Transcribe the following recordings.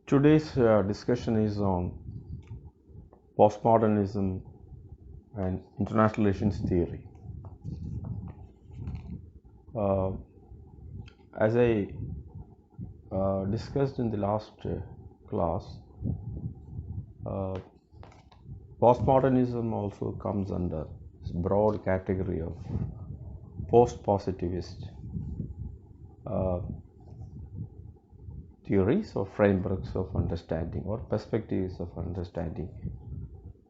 Today's discussion is on postmodernism and international relations theory. As I discussed in the last class, postmodernism also comes under this broad category of post-positivist theories or frameworks of understanding or perspectives of understanding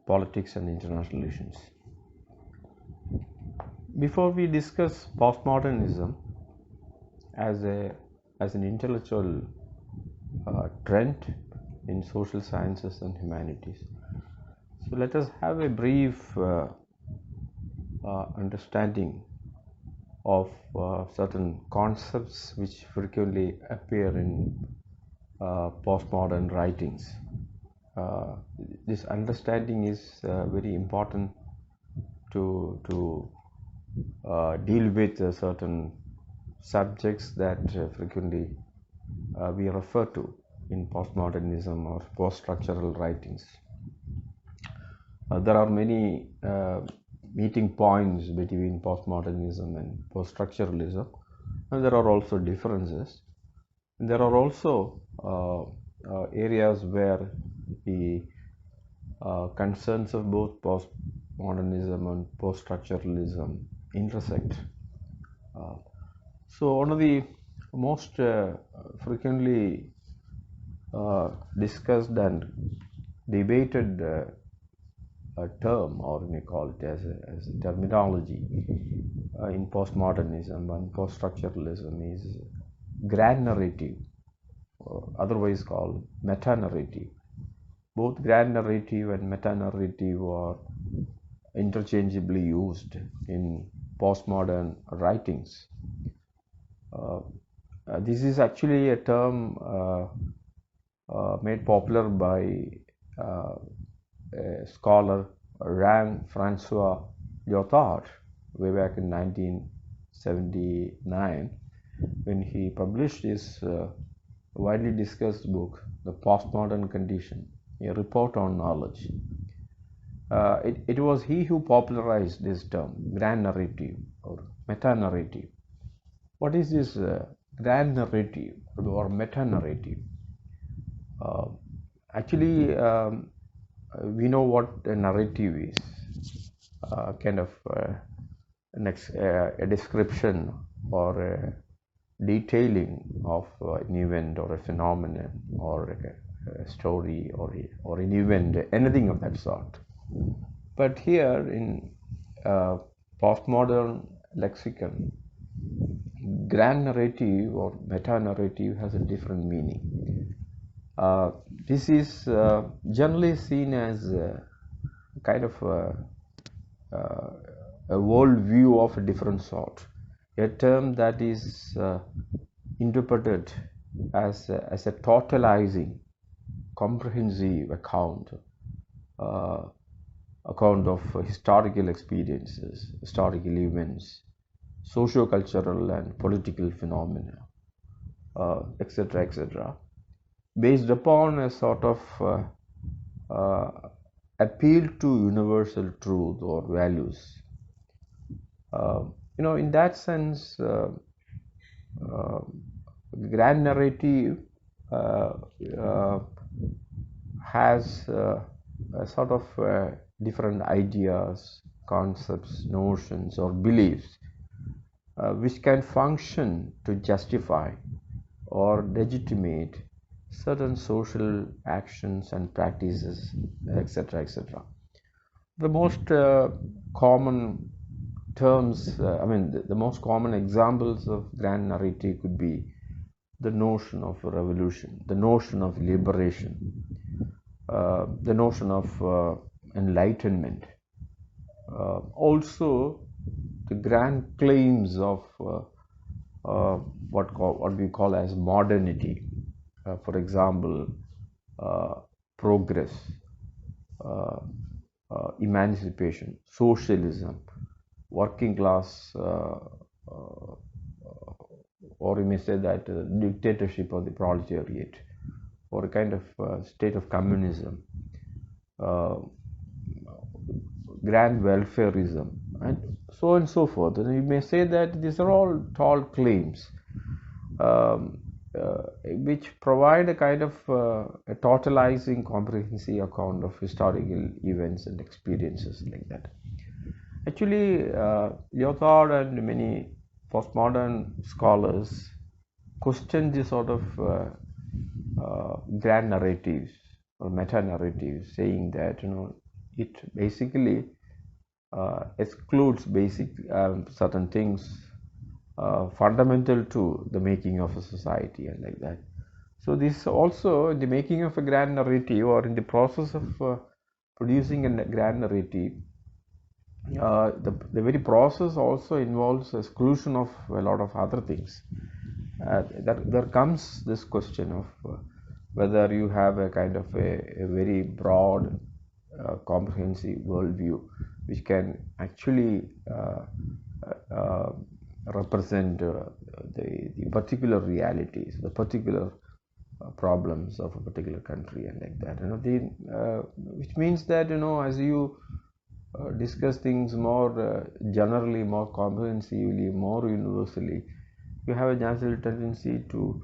politics and international relations. Before we discuss postmodernism as an intellectual trend in social sciences and humanities, so let us have a brief understanding of certain concepts which frequently appear in postmodern writings. This understanding is very important to deal with certain subjects that frequently we refer to in postmodernism or post-structural writings. There are many meeting points between postmodernism and post-structuralism, and there are also differences. And there are also areas where the concerns of both postmodernism and post-structuralism intersect. So one of the most frequently discussed and debated term, or we may call it as a terminology in postmodernism and post-structuralism, is grand narrative, or otherwise called meta-narrative. Both grand narrative and meta-narrative are interchangeably used in postmodern writings. This is actually a term made popular by a scholar, Francois Lyotard, way back in 1979, when he published his widely discussed book, The Postmodern Condition, a report on knowledge. It was he who popularized this term, grand narrative or meta-narrative. What is this grand narrative or meta-narrative? Actually, we know what a narrative is, kind of a description or a detailing of an event or a phenomenon or a story or an event, anything of that sort. But here in postmodern lexicon, grand narrative or meta-narrative has a different meaning. This is generally seen as kind of a world view of a different sort, a term that is interpreted as a totalizing, comprehensive account of historical experiences, historical events, socio-cultural and political phenomena, etc., etc., based upon a sort of appeal to universal truth or values. In that sense, grand narrative has a sort of different ideas, concepts, notions, or beliefs which can function to justify or legitimate certain social actions and practices, etc., etc. The most common terms, the most common examples of grand narrative could be the notion of revolution, the notion of liberation, the notion of enlightenment, also the grand claims of what we call as modernity. For example, progress, emancipation, socialism, working class, or you may say that dictatorship of the proletariat, or a kind of state of communism, uh, grand welfareism, and so on and so forth. And you may say that these are all tall claims, um, which provide a kind of a totalizing, comprehensive account of historical events and experiences like that. Actually, Lyotard and many postmodern scholars question this sort of grand narratives or meta narratives, saying that it basically excludes basic certain things fundamental to the making of a society and like that. So this also, the making of a grand narrative, or in the process of producing a grand narrative, the very process also involves exclusion of a lot of other things. There comes this question of whether you have a kind of a very broad, comprehensive worldview which can actually represent the particular realities, the particular problems of a particular country and like that. Which means that as you discuss things more generally, more comprehensively, more universally, you have a natural tendency to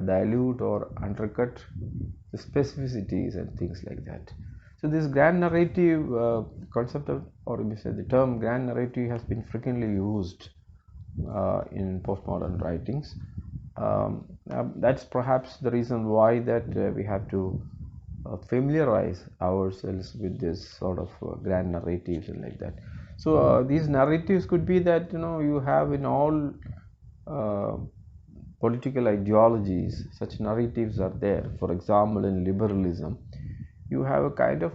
dilute or undercut the specificities and things like that. So this grand narrative concept of, or we say the term grand narrative, has been frequently used in postmodern writings. That's perhaps the reason why that we have to familiarize ourselves with this sort of grand narratives and like that. So these narratives could be that you have in all political ideologies, such narratives are there. For example, in liberalism, you have a kind of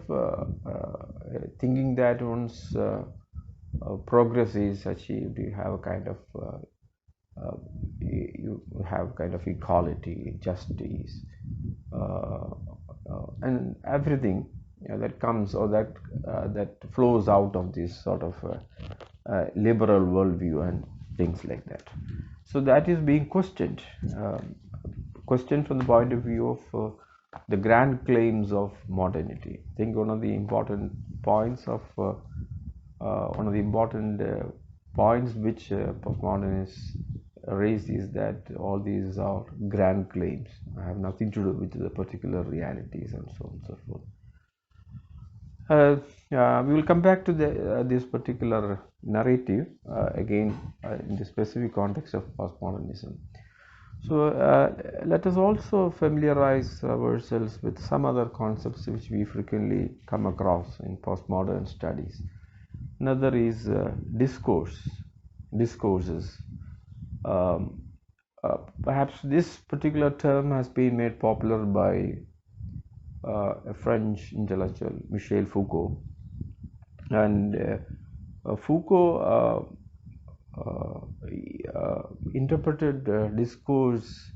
thinking that once progress is achieved, you have a kind of equality, justice, and everything that comes or that flows out of this sort of liberal worldview and things like that. So that is being questioned from the point of view of the grand claims of modernity. I think one of the important points which postmodernists raise is that all these are grand claims, have nothing to do with the particular realities and so on and so forth. We will come back to this particular narrative again in the specific context of postmodernism. So let us also familiarize ourselves with some other concepts which we frequently come across in postmodern studies. Another is discourses. Perhaps this particular term has been made popular by a French intellectual, Michel Foucault. And Foucault interpreted discourse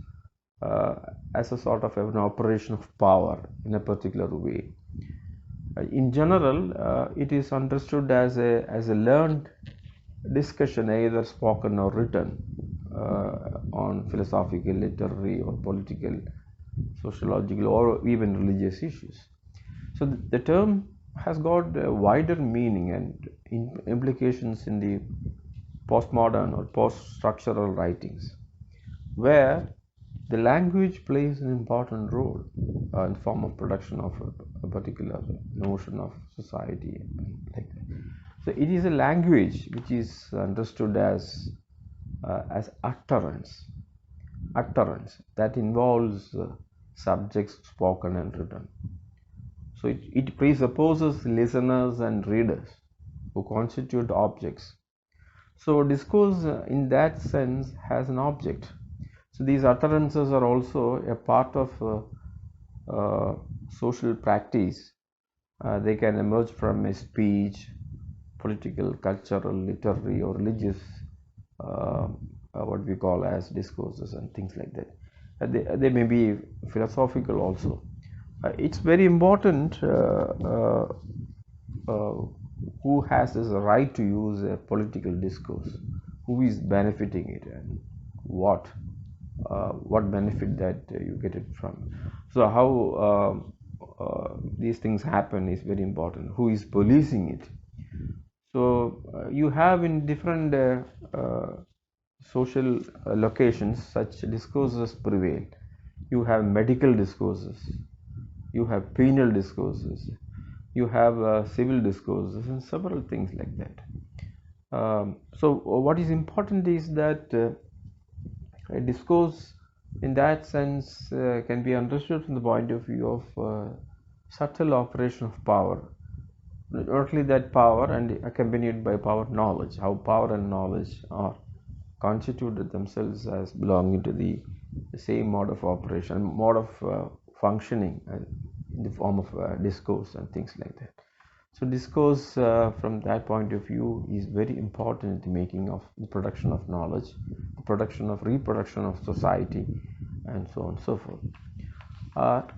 as a sort of an operation of power in a particular way. In general, it is understood as a learned discussion, either spoken or written, on philosophical, literary, or political, sociological, or even religious issues. So the term has got a wider meaning and implications in the postmodern or post-structural writings, where the language plays an important role in the form of production of a particular notion of society. Like that. So it is a language which is understood as utterance that involves subjects spoken and written. So it presupposes listeners and readers who constitute objects. So discourse in that sense has an object. So these utterances are also a part of social practice. They can emerge from a speech, political, cultural, literary, or religious, what we call as discourses and things like that. They may be philosophical also. It's very important who has this right to use a political discourse, who is benefiting it, and what. what benefit that you get it from. So how these things happen is very important. Who is policing it? So you have in different social locations such discourses prevail. You have medical discourses, you have penal discourses, you have civil discourses, and several things like that. So what is important is that a discourse in that sense can be understood from the point of view of subtle operation of power. Not only that power and accompanied by power knowledge, how power and knowledge are constituted themselves as belonging to the same mode of operation, mode of functioning in the form of discourse and things like that. So discourse from that point of view is very important in the making of the production of knowledge, the production of reproduction of society, and so on and so forth.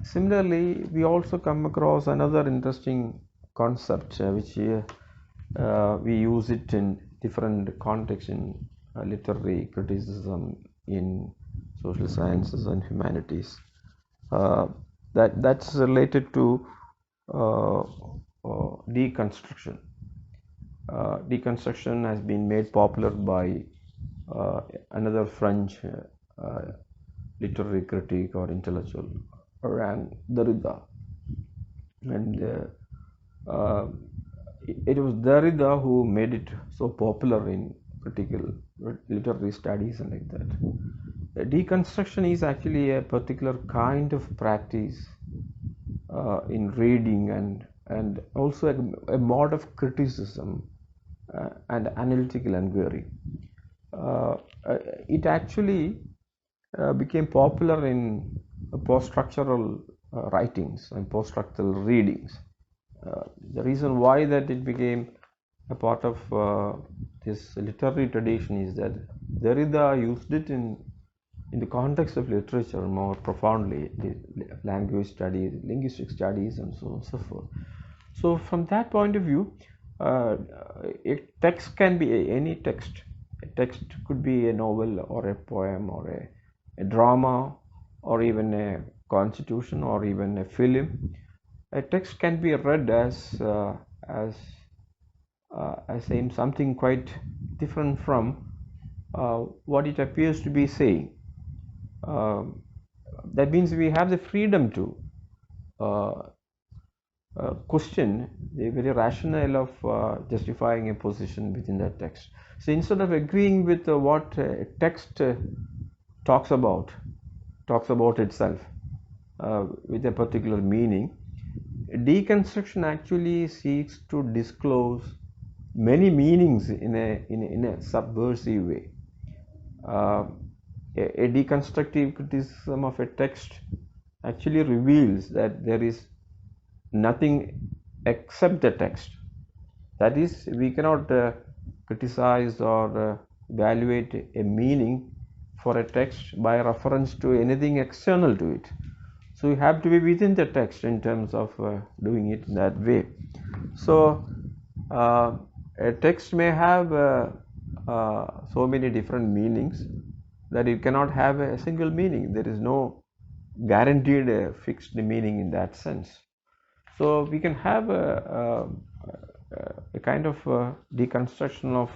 Similarly, we also come across another interesting concept which we use it in different contexts in literary criticism, in social sciences and humanities. That's related to deconstruction. Deconstruction has been made popular by another French literary critic or intellectual, Derrida, and it was Derrida who made it so popular in critical literary studies and like that. Deconstruction is actually a particular kind of practice in reading and also a mode of criticism and analytical inquiry. It actually became popular in post-structural writings and post-structural readings. The reason why that it became a part of this literary tradition is that Derrida used it in the context of literature more profoundly, language studies, linguistic studies, and so on and so forth. So from that point of view, a text can be any text. A text could be a novel or a poem or a drama or even a constitution or even a film. A text can be read as saying something quite different from what it appears to be saying. That means we have the freedom to question the very rationale of justifying a position within that text. So instead of agreeing with what a text talks about itself with a particular meaning, deconstruction actually seeks to disclose many meanings in a subversive way. A deconstructive criticism of a text actually reveals that there is nothing except the text. That is, we cannot criticize or evaluate a meaning for a text by reference to anything external to it. So you have to be within the text in terms of doing it in that way. So a text may have so many different meanings that it cannot have a single meaning. There is no guaranteed fixed meaning in that sense. So we can have a kind of deconstruction of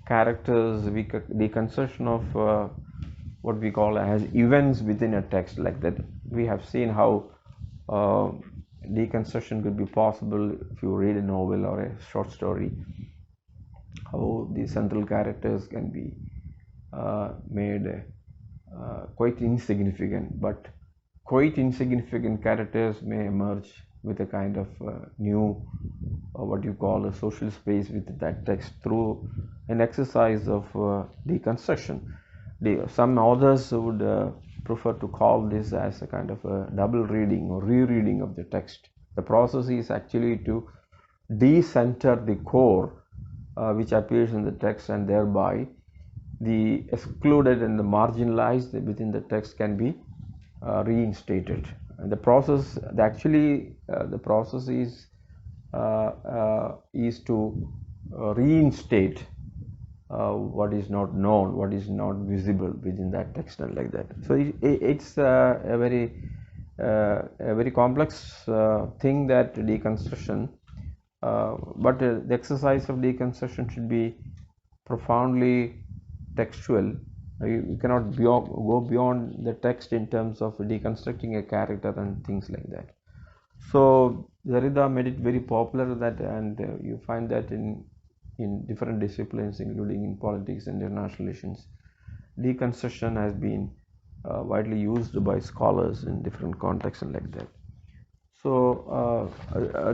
characters, deconstruction of what we call as events within a text like that. We have seen how deconstruction could be possible if you read a novel or a short story, how the central characters can be made quite insignificant, but quite insignificant characters may emerge with a kind of new what you call a social space with that text through an exercise of deconstruction. Some authors would prefer to call this as a kind of a double reading or rereading of the text. The process is actually to decenter the core which appears in the text, and thereby the excluded and the marginalized within the text can be reinstated. And the process, the process is to reinstate what is not known, what is not visible within that text and like that. So it's a very complex thing, that deconstruction, but the exercise of deconstruction should be profoundly textual. You cannot go beyond the text in terms of deconstructing a character and things like that. So Derrida made it very popular, that, and you find that in different disciplines, including in politics and international relations, deconstruction has been widely used by scholars in different contexts and like that. So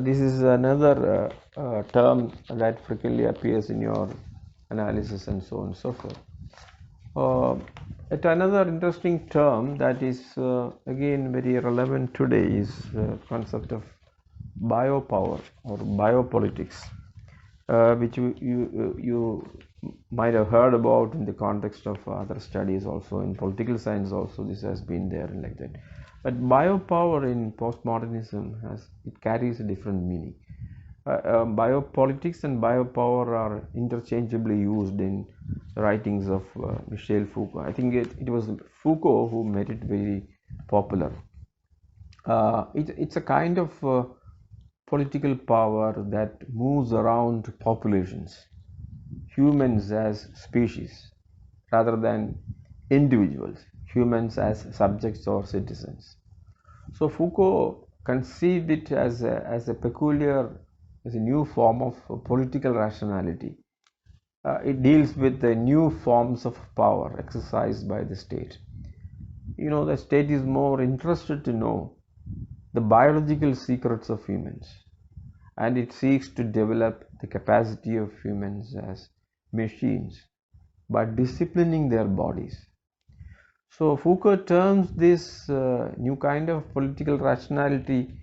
this is another term that frequently appears in your analysis and so on and so forth. Yet another interesting term that is again very relevant today is the concept of biopower or biopolitics, which you might have heard about in the context of other studies also. In political science also this has been there and like that. But biopower in postmodernism carries a different meaning. Biopolitics and biopower are interchangeably used in the writings of Michel Foucault. I think it was Foucault who made it very popular. It's a kind of political power that moves around populations, humans as species, rather than individuals, humans as subjects or citizens. So Foucault conceived it as a new form of political rationality. It deals with the new forms of power exercised by the state. The state is more interested to know the biological secrets of humans, and it seeks to develop the capacity of humans as machines by disciplining their bodies. So Foucault terms this new kind of political rationality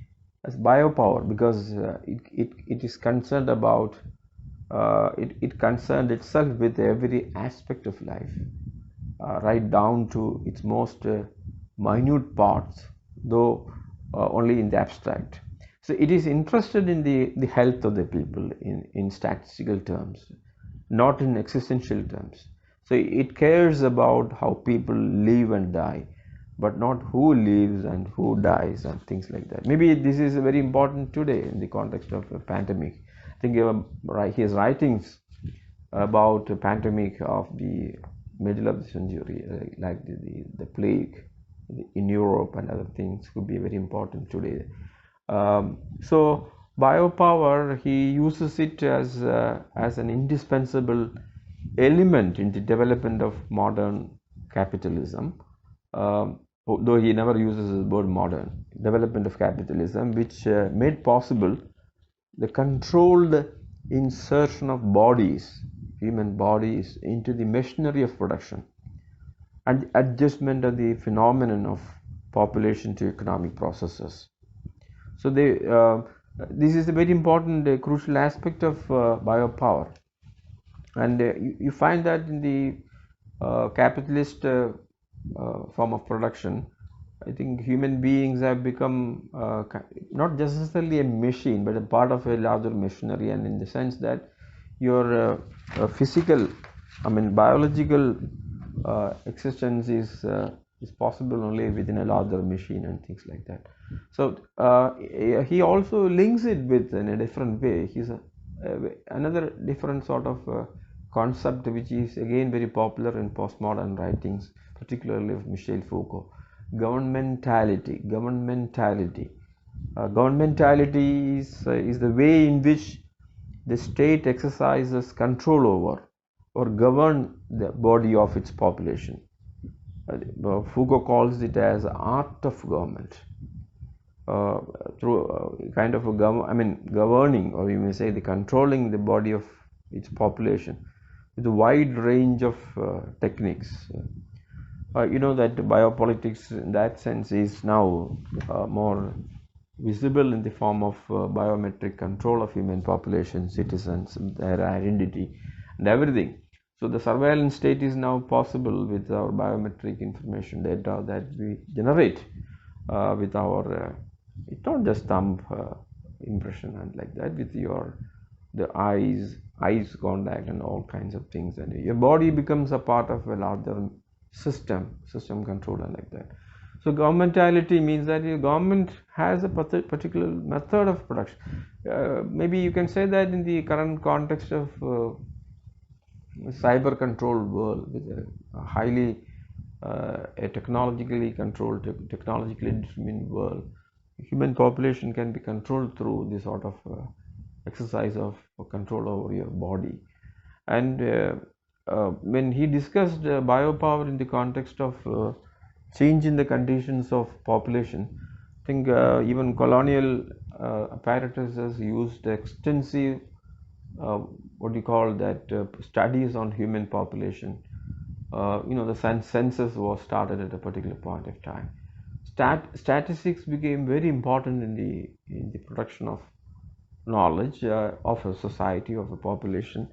as biopower, because it is concerned about it concerned itself with every aspect of life, right down to its most minute parts, though only in the abstract. So it is interested in the health of the people in statistical terms, not in existential terms. So it cares about how people live and die, but not who lives and who dies and things like that. Maybe this is very important today in the context of a pandemic. I think his writings about a pandemic of the middle of the century, like the plague in Europe and other things, could be very important today. So biopower, he uses it as an indispensable element in the development of modern capitalism. Though he never uses the word modern, development of capitalism, which made possible the controlled insertion of bodies, human bodies, into the machinery of production, and adjustment of the phenomenon of population to economic processes. So this is a very important, crucial aspect of biopower, and you find that in the capitalist form of production. I think human beings have become not just necessarily a machine, but a part of a larger machinery, and in the sense that your physical, biological existence is possible only within a larger machine and things like that. So he also links it with, in a different way, he's another different sort of concept, which is again very popular in postmodern writings, particularly of Michel Foucault: governmentality. Governmentality is the way in which the state exercises control over or govern the body of its population. Foucault calls it as art of government, through kind of a governing, or you may say the controlling the body of its population with a wide range of techniques. That biopolitics in that sense is now more visible in the form of biometric control of human population, citizens, their identity and everything. So the surveillance state is now possible with our biometric information data that we generate with our it's not just thumb impression and like that, with your the eyes contact and all kinds of things, and your body becomes a part of a larger system controller like that. So governmentality means that your government has a particular method of production. Maybe you can say that in the current context of cyber controlled world, with a highly a technologically controlled, technologically determined world, human population can be controlled through this sort of exercise of control over your body. And when he discussed biopower in the context of change in the conditions of population, I think even colonial apparatuses used extensive what do you call that studies on human population. The census was started at a particular point of time. Statistics became very important in the production of knowledge of a society, of a population.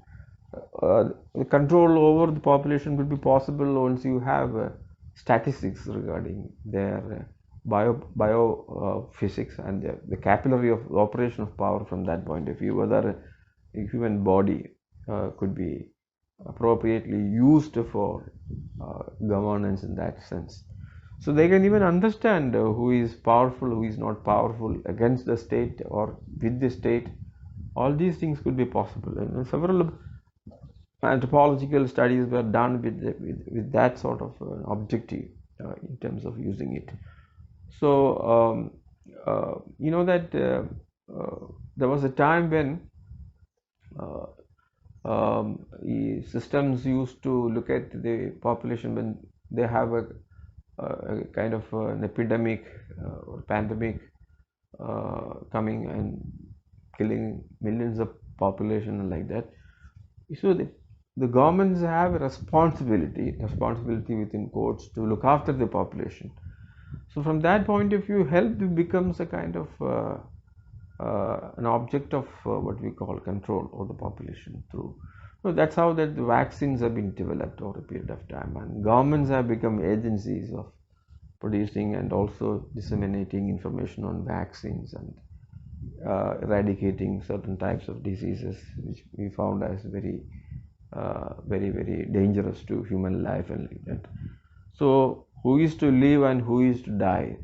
The control over the population will be possible once you have statistics regarding their biophysics and the capillary of operation of power from that point of view, whether a human body could be appropriately used for governance in that sense. So they can even understand who is powerful, who is not powerful, against the state or with the state. All these things could be possible, and several anthropological studies were done with that sort of objective in terms of using it. So you know that there was a time when systems used to look at the population when they have a kind of an epidemic or pandemic coming and killing millions of population like that. So the governments have a responsibility within quotes, to look after the population. So from that point of view, health becomes a kind of an object of what we call control over the population through. So that's how that the vaccines have been developed over a period of time, and governments have become agencies of producing and also disseminating information on vaccines and eradicating certain types of diseases which we found as very very dangerous to human life and like that. So who is to live and who is to die?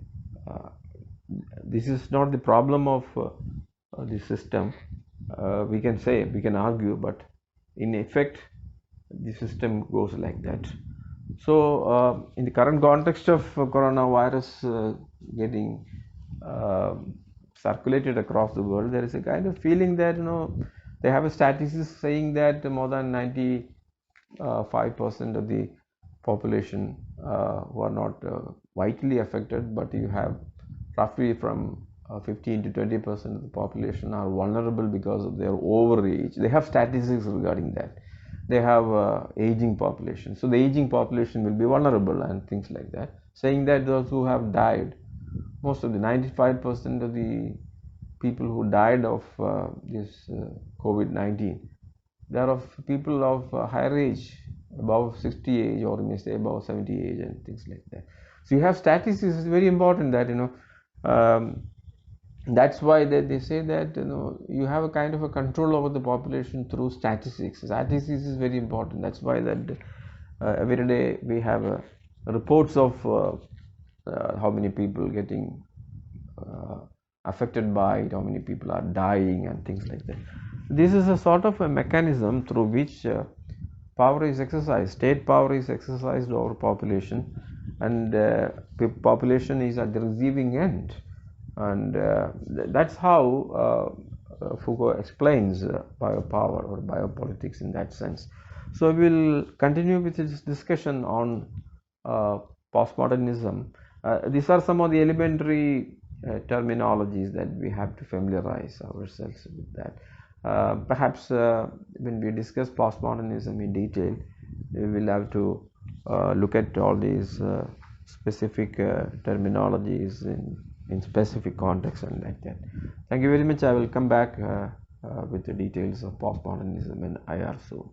This is not the problem of the system. We can argue, but in effect the system goes like that. So in the current context of coronavirus getting circulated across the world, there is a kind of feeling that they have a statistics saying that more than 95% of the population who are not vitally affected, but you have roughly from 15 to 20% of the population are vulnerable because of their overage. They have statistics regarding that. They have aging population, so the aging population will be vulnerable and things like that, saying that those who have died, most of the 95% of the people who died of this COVID-19, they are of people of higher age, above 60 age, or may say above 70 age and things like that. So you have statistics. It's very important that that's why they say that you have a kind of a control over the population through statistics. Statistics is very important. That's why that every day we have reports of how many people getting affected by it, how many people are dying and things like that. This is a sort of a mechanism through which power is exercised, state power is exercised over population, and population is at the receiving end. And that's how Foucault explains biopower or biopolitics in that sense. So we'll continue with this discussion on postmodernism. These are some of the elementary terminologies that we have to familiarize ourselves with that. Perhaps when we discuss postmodernism in detail, we will have to look at all these specific terminologies in specific contexts and like that. Thank you very much. I will come back with the details of postmodernism and IR soon.